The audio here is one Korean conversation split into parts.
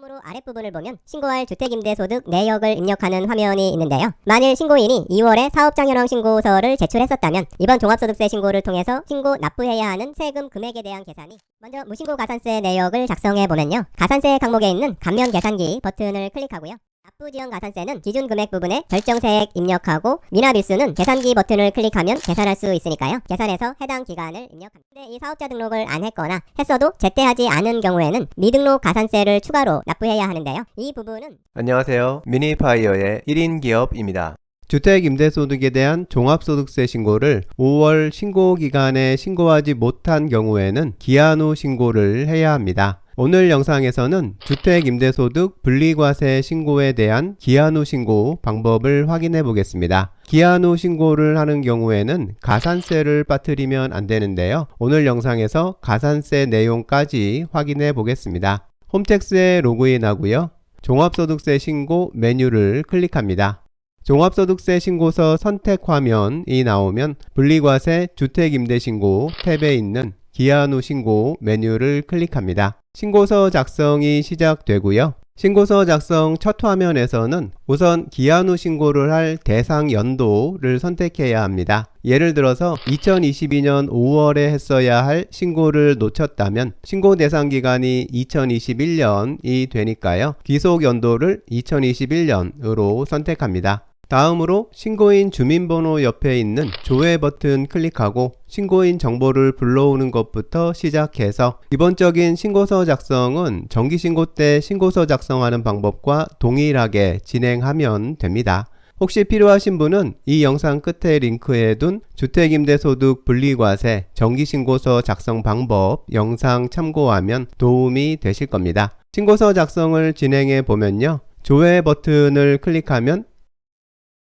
다음으로 아랫부분을 보면 신고할 주택임대소득 내역을 입력하는 화면이 있는데요. 만일 신고인이 2월에 사업장 현황 신고서를 제출했었다면 이번 종합소득세 신고를 통해서 신고 납부해야 하는 세금 금액에 대한 계산이 먼저 무신고 가산세 내역을 작성해 보면요. 가산세 항목에 있는 감면 계산기 버튼을 클릭하고요. 납부지연 가산세는 기준 금액 부분에 결정세액 입력하고 미납일수는 계산기 버튼을 클릭하면 계산할 수 있으니까요. 계산해서 해당 기간을 입력합니다. 근데 이 사업자 등록을 안 했거나 했어도 제때하지 않은 경우에는 미등록 가산세를 추가로 납부해야 하는데요. 이 부분은 안녕하세요. 미니파이어의 1인 기업입니다. 주택임대소득에 대한 종합소득세 신고를 5월 신고기간에 신고하지 못한 경우에는 기한 후 신고를 해야 합니다. 오늘 영상에서는 주택임대소득 분리과세 신고에 대한 기한 후 신고 방법을 확인해 보겠습니다. 기한 후 신고를 하는 경우에는 가산세를 빠뜨리면 안 되는데요. 오늘 영상에서 가산세 내용까지 확인해 보겠습니다. 홈택스에 로그인하고요. 종합소득세 신고 메뉴를 클릭합니다. 종합소득세 신고서 선택 화면이 나오면 분리과세 주택임대신고 탭에 있는 기한 후 신고 메뉴를 클릭합니다. 신고서 작성이 시작되고요. 신고서 작성 첫 화면에서는 우선 기한 후 신고를 할 대상 연도를 선택해야 합니다. 예를 들어서 2022년 5월에 했어야 할 신고를 놓쳤다면 신고 대상 기간이 2021년이 되니까요. 귀속 연도를 2021년으로 선택합니다. 다음으로 신고인 주민번호 옆에 있는 조회 버튼 클릭하고 신고인 정보를 불러오는 것부터 시작해서 기본적인 신고서 작성은 정기신고 때 신고서 작성하는 방법과 동일하게 진행하면 됩니다. 혹시 필요하신 분은 이 영상 끝에 링크해 둔 주택임대소득 분리과세 정기신고서 작성 방법 영상 참고하면 도움이 되실 겁니다. 신고서 작성을 진행해 보면요. 조회 버튼을 클릭하면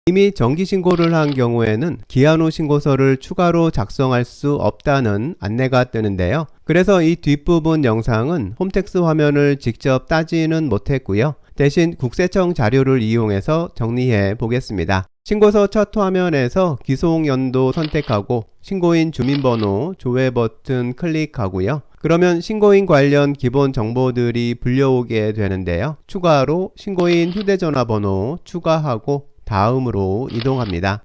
이미 정기신고를 한 경우에는 기한 후 신고서를 추가로 작성할 수 없다는 안내가 뜨는데요. 그래서 이 뒷부분 영상은 홈택스 화면을 직접 따지는 못했고요. 대신 국세청 자료를 이용해서 정리해 보겠습니다. 신고서 첫 화면에서 귀속연도 선택하고 신고인 주민번호 조회 버튼 클릭하고요. 그러면 신고인 관련 기본 정보들이 불려오게 되는데요. 추가로 신고인 휴대전화번호 추가하고 다음으로 이동합니다.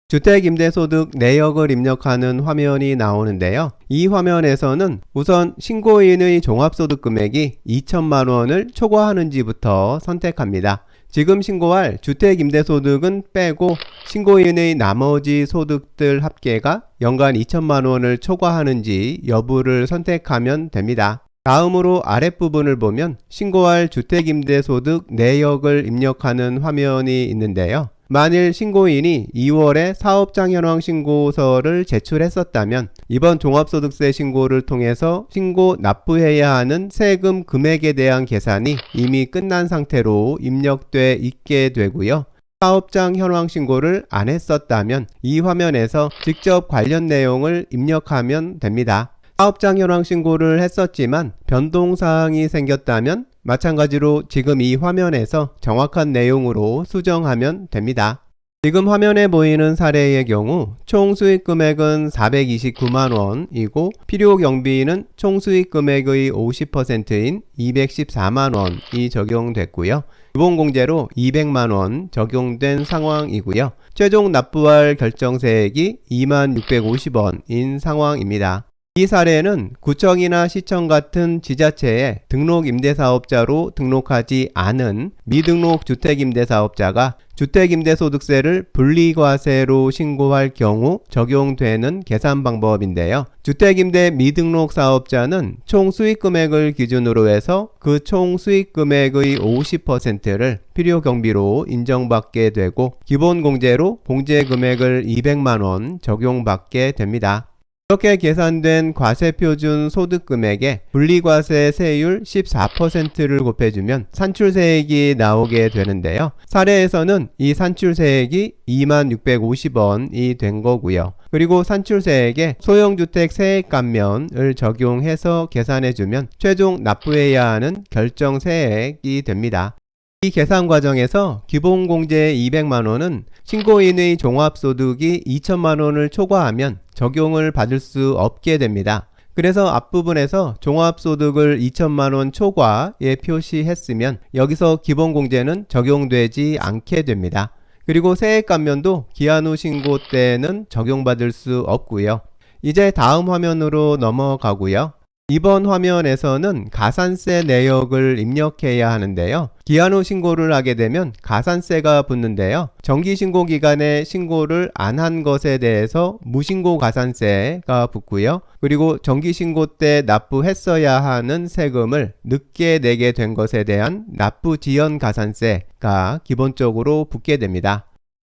주택임대소득 내역을 입력하는 화면이 나오는데요. 이 화면에서는 우선 신고인의 종합소득 금액이 2천만원을 초과하는지부터 선택합니다. 지금 신고할 주택임대소득은 빼고 신고인의 나머지 소득들 합계가 연간 2천만원을 초과하는지 여부를 선택하면 됩니다. 다음으로 아랫부분을 보면 신고할 주택임대소득 내역을 입력하는 화면이 있는데요. 만일 신고인이 2월에 사업장 현황 신고서를 제출했었다면 이번 종합소득세 신고를 통해서 신고 납부해야 하는 세금 금액에 대한 계산이 이미 끝난 상태로 입력돼 있게 되고요. 사업장 현황 신고를 안 했었다면 이 화면에서 직접 관련 내용을 입력하면 됩니다. 사업장 현황 신고를 했었지만 변동사항이 생겼다면 마찬가지로 지금 이 화면에서 정확한 내용으로 수정하면 됩니다. 지금 화면에 보이는 사례의 경우 총 수익 금액은 429만원이고 필요 경비는 총 수익 금액의 50%인 214만원이 적용됐고요. 기본공제로 200만원 적용된 상황이고요. 최종 납부할 결정세액이 2650원인 상황입니다. 이 사례는 구청이나 시청 같은 지자체에 등록임대사업자로 등록하지 않은 미등록 주택임대사업자가 주택임대소득세를 분리과세로 신고할 경우 적용되는 계산 방법인데요. 주택임대 미등록 사업자는 총 수익금액을 기준으로 해서 그 총 수익금액의 50%를 필요경비로 인정받게 되고 기본공제로 공제금액을 200만원 적용받게 됩니다. 이렇게 계산된 과세표준 소득금액에 분리과세 세율 14%를 곱해주면 산출세액이 나오게 되는데요. 사례에서는 이 산출세액이 2650원이 된 거고요. 그리고 산출세액에 소형주택 세액감면을 적용해서 계산해주면 최종 납부해야 하는 결정세액이 됩니다. 이 계산 과정에서 기본공제 200만원은 신고인의 종합소득이 2천만원을 초과하면 적용을 받을 수 없게 됩니다. 그래서 앞부분에서 종합소득을 2천만원 초과에 표시했으면 여기서 기본공제는 적용되지 않게 됩니다. 그리고 세액 감면도 기한 후 신고 때는 적용받을 수 없고요. 이제 다음 화면으로 넘어가고요. 이번 화면에서는 가산세 내역을 입력해야 하는데요. 기한 후 신고를 하게 되면 가산세가 붙는데요. 정기신고 기간에 신고를 안 한 것에 대해서 무신고 가산세가 붙고요. 그리고 정기신고 때 납부했어야 하는 세금을 늦게 내게 된 것에 대한 납부지연 가산세가 기본적으로 붙게 됩니다.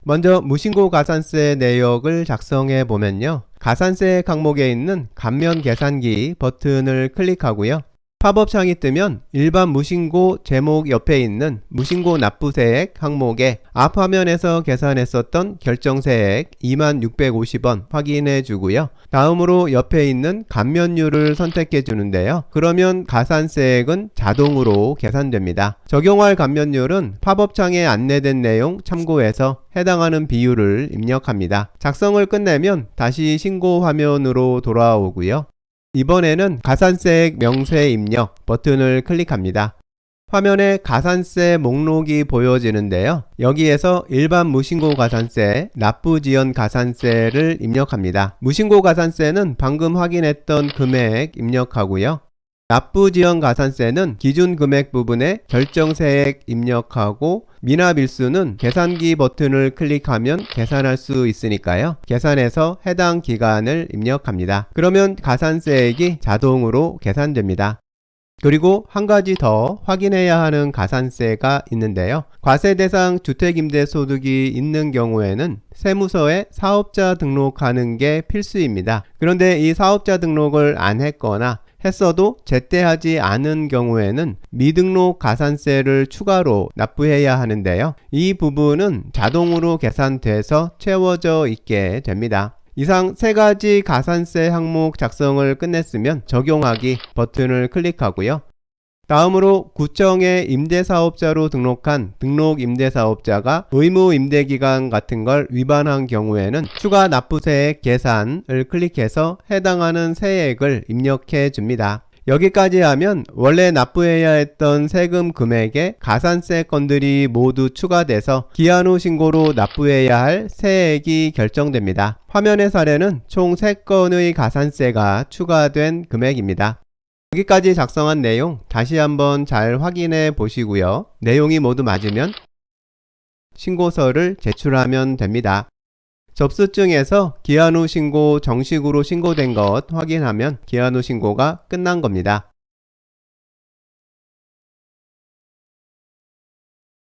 먼저 무신고 가산세 내역을 작성해 보면요. 가산세 항목에 있는 감면 계산기 버튼을 클릭하고요. 팝업창이 뜨면 일반 무신고 제목 옆에 있는 무신고 납부세액 항목에 앞 화면에서 계산했었던 결정세액 2650원 확인해 주고요. 다음으로 옆에 있는 감면율을 선택해 주는데요. 그러면 가산세액은 자동으로 계산됩니다. 적용할 감면율은 팝업창에 안내된 내용 참고해서 해당하는 비율을 입력합니다. 작성을 끝내면 다시 신고 화면으로 돌아오고요. 이번에는 가산세액 명세 입력 버튼을 클릭합니다. 화면에 가산세 목록이 보여지는데요. 여기에서 일반 무신고 가산세, 납부지연 가산세를 입력합니다. 무신고 가산세는 방금 확인했던 금액 입력하고요. 납부지연 가산세는 기준 금액 부분에 결정세액 입력하고 미납일수는 계산기 버튼을 클릭하면 계산할 수 있으니까요. 계산해서 해당 기간을 입력합니다. 그러면 가산세액이 자동으로 계산됩니다. 그리고 한 가지 더 확인해야 하는 가산세가 있는데요. 과세 대상 주택임대소득이 있는 경우에는 세무서에 사업자 등록하는 게 필수입니다. 그런데 이 사업자 등록을 안 했거나 했어도 제때 하지 않은 경우에는 미등록 가산세를 추가로 납부해야 하는데요. 이 부분은 자동으로 계산돼서 채워져 있게 됩니다. 이상 세 가지 가산세 항목 작성을 끝냈으면 적용하기 버튼을 클릭하고요. 다음으로 구청에 임대사업자로 등록한 등록임대사업자가 의무임대기간 같은 걸 위반한 경우에는 추가 납부세액 계산을 클릭해서 해당하는 세액을 입력해 줍니다. 여기까지 하면 원래 납부해야 했던 세금 금액에 가산세 건들이 모두 추가돼서 기한 후 신고로 납부해야 할 세액이 결정됩니다. 화면의 사례는 총 3건의 가산세가 추가된 금액입니다. 여기까지 작성한 내용 다시 한번 잘 확인해 보시고요. 내용이 모두 맞으면 신고서를 제출하면 됩니다. 접수증에서 기한 후 신고 정식으로 신고된 것 확인하면 기한 후 신고가 끝난 겁니다.